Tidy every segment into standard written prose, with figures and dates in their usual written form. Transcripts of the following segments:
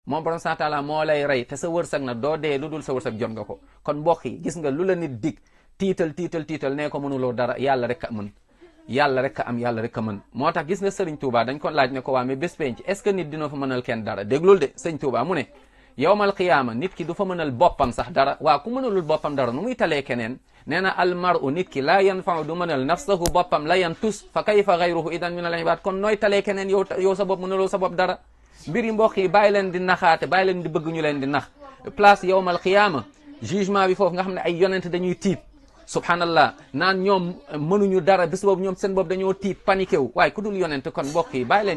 moom borom subhanahu wa taala moo lay rey te sa wërsëg nag doo dee lu dul sa wërsëg jot nga ko. kon mbokk yi gis nga lu la nit dig tiital nee ko mënuloo dara yàlla rek a mën, yàlla rek a am, yàlla rek a mën. moo tax gis nga sëriñ Touba dañ ko laaj ne ko waa mais bés penc est ce que nit dina fa mënal kenn dara? déglul de sëriñ Touba mu ne yowmal qiyaama nit ki du fa mënal boppam sax dara. waa ku mënalul boppam dara nu muy talee keneen? nee na almaru nit ki laa yanfau du mënal nafsahu boppam la yan tus fa kayfa gayruhu idan min al ibad. kon nooy talee keneen yow sa bopp mënaloo sa bopp dara. mbir yi mbokk yi bàyyi leen di naxaate, bàyyi leen di bëgg ñu leen di nax. place yowmal qiyaama jugement bi foofu nga xam ne ay yonent dañuy tiit subhanallah naan ñoom mënuñu dara bés boobu ñoom seen bopp dañoo tiit paniqué wu. waaye ku dul yonent kon mbokk yi bàyyi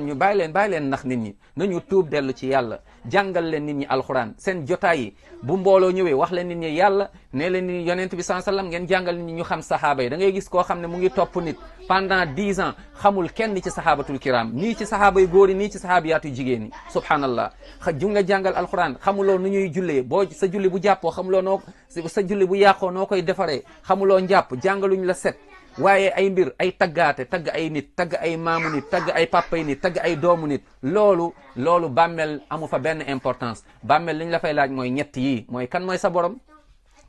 leen nax nit ñi. nañu tuub dellu ci yàlla, jàngal leen nit ñi alxuraan. seen jotaay yi bu mbooloo ñëwee wax leen nit ñi yàlla, ne leen ni yonent bi sallallahu alayhi wasallam, ngeen jàngal nit ñi ñu xam sahaaba yi. da ngay gis koo xam ne mu ngi topp nit pendant 10 ans xamul kenn ci sahabatul kiram, nii ci sahaaba yu góor yi nii ci sahabiyaatu jigéen yi subhanallah. ju nga jàngal alxuraan xamuloo nu ñuy jullee, boo sa julli bu jàppoo xamuloo noo sa julli bu yàqoo noo koy defaree, xamuloo njàpp, jàngaluñ la set. waaye ay mbir ay taggaate, tagg ay nit, tagg ay maamu nit, tagg ay papay nit, tagg ay doomu nit, loolu bàmmeel amu fa benn importance. bàmmeel li ñu la fay laaj mooy ñett yii, mooy kan mooy sa borom,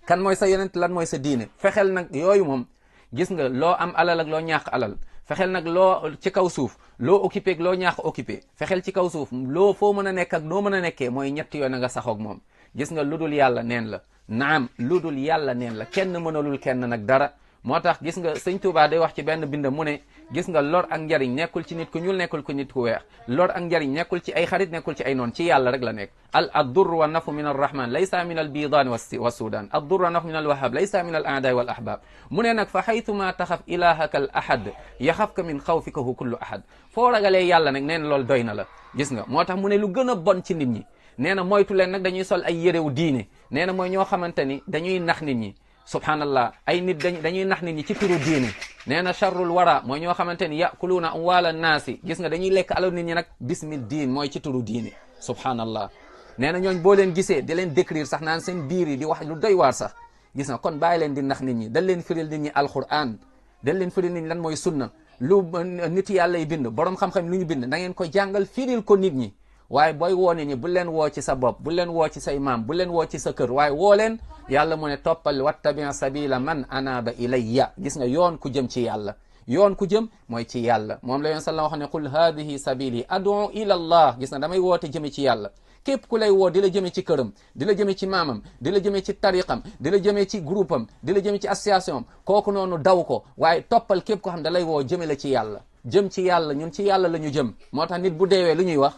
kan mooy sa yonent, lan mooy sa diine. fexeel nag yooyu moom gis nga loo am alal ak loo ñàkk alal, fexeel nag loo ci kaw suuf loo occupé ak loo ñàkk occupé, fexeel ci kaw suuf loo foo mën a nekk ak noo mën a nekkee, mooy ñett yooyu na nga saxoog moom. gis nga lu dul yàlla neen la, naam lu dul yàlla neen la, kenn mënalul kenn nag dara. moo tax gis nga sëñ Touba day wax ci benn bind mu ne gis nga lor ak njariñ nekkul ci nit ku ñuul, nekkul ci nit ku weex. lor ak njariñ nekkul ci ay xarit, nekkul ci ay noon, ci yàlla rek la nekk. ad-durr wa nafu min arrahman laysa min albidan wa sudan, ad-durr wa nafu min alwahab laysa min al a'da wal ahbab. mu ne nag fa xaytuma taxaf ilahaka al ahad yaxafka min xawfikahu kullu ahad. foo ragalee yàlla nag nee na loolu doy na la. gis nga moo tax mu ne lu gën a bon ci nit ñi, nee na moytu leen nag dañuy sol ay yérew diine. nee na mooy ñoo xamante ni dañuy nax nit ñi subhanallah. ay nit dañuy nax nit ñi ci turu diine. nee na charrul wara mooy ñoo xamante ni yakuluuna amwaala naasi, gis nga dañuy lekk alal nit ñi nag bismi diin, mooy ci turu diine subhanallah. nee na ñooñ boo leen gisee di leen décrire sax naan seen biir yi di wax lu doy waar sax. gis nga kon bàyyi leen di nax nit ñi, dañ leen firil nit ñi alquran, dañ leen firil nit ñi lan mooy sunna. lu nit yàlla yi bind, borom xam-xam lu ñu bind na ngeen ko jàngal firil ko nit ñi. waaye booy woo nit ñi bu leen woo ci sa bopp, bu leen woo ci say maam, bu leen woo ci sa kër, waaye woo leen yàlla mu ne toppal wattabi sabila man anaaba ilayya. gis nga yoon ku jëm ci yàlla, yoon ku jëm mooy ci yàlla. moom la yoon sallallahu wax ne qul hadihi sabili ad'u ila allah. gis nga damay woote jëme ci yàlla. képp ku lay woo di la jëme ci këram, di la jëme ci maamam, di la jëme ci tariqam, di la jëme ci groupe am, di la jëme ci association am, kooku noonu daw ko. waaye toppal képp ko xam da lay woo jëme la ci yàlla, jëm ci yàlla. ñun ci yàlla la ñu jëm. moo tax nit bu deewee lu ñuy wax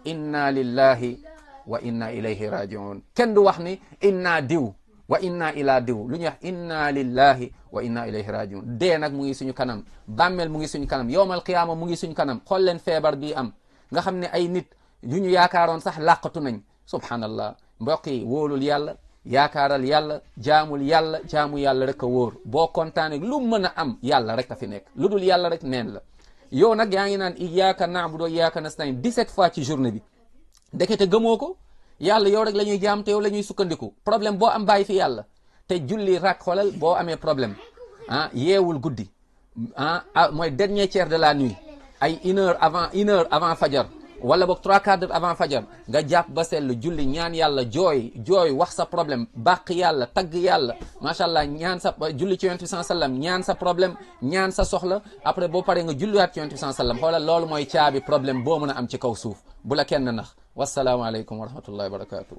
inna lillahi wa inna ilayhi rajiun. kenn du wax ni inna diw wa inna ila diw, lu ñuy wax inna lillahi wa inna ilayhi rajiun. dee nag mu ngi suñu kanam, bàmmeel mu ngi suñu kanam, yowmal qiyaama mu ngi suñu kanam. xool leen feebar bii am nga xam ne ay nit yu ñu yaakaaroon sax làqatu nañ subhanallah. mbokk yi wóolul yàlla, yaakaaral yàlla, jaamul yàlla, jaamu yàlla rek a wóor. boo kontaane lu mën a am yàlla rek a fi nekk, lu dul yàlla rek neen la. yow nag yaa ngi naan iyyaka na'budu wa iyyaka nasta'in 17 fois ci journée bi, ndekete gëmoo ko. yàlla yow rek la ñuy jaam te yow la ñuy sukkandiku. problème boo am bàyyi fi yàlla. te julli rak xoolal boo amee problème yeewul guddi mooy dernier tiers de la nuit, ay une heure avant fajar, wala boog 3/4 d'heure avant fajar, nga jàpp ba sell julli ñaan yàlla, jooy wax sa problème, bàq yàlla, tagg yàlla, macha allah, ñaan sa julli ci yonent bi sallallahu alayhi wasallam, ñaan sa problème, ñaan sa soxla. après boo paree nga julliwaat ci yonent bi sallallahu alayhi wasallam. xoolal loolu mooy caabi problème boo mën a am ci kaw suuf. bu la kenn nax. wassalaamu aleykum wa rahmatullahi wa barakatuh.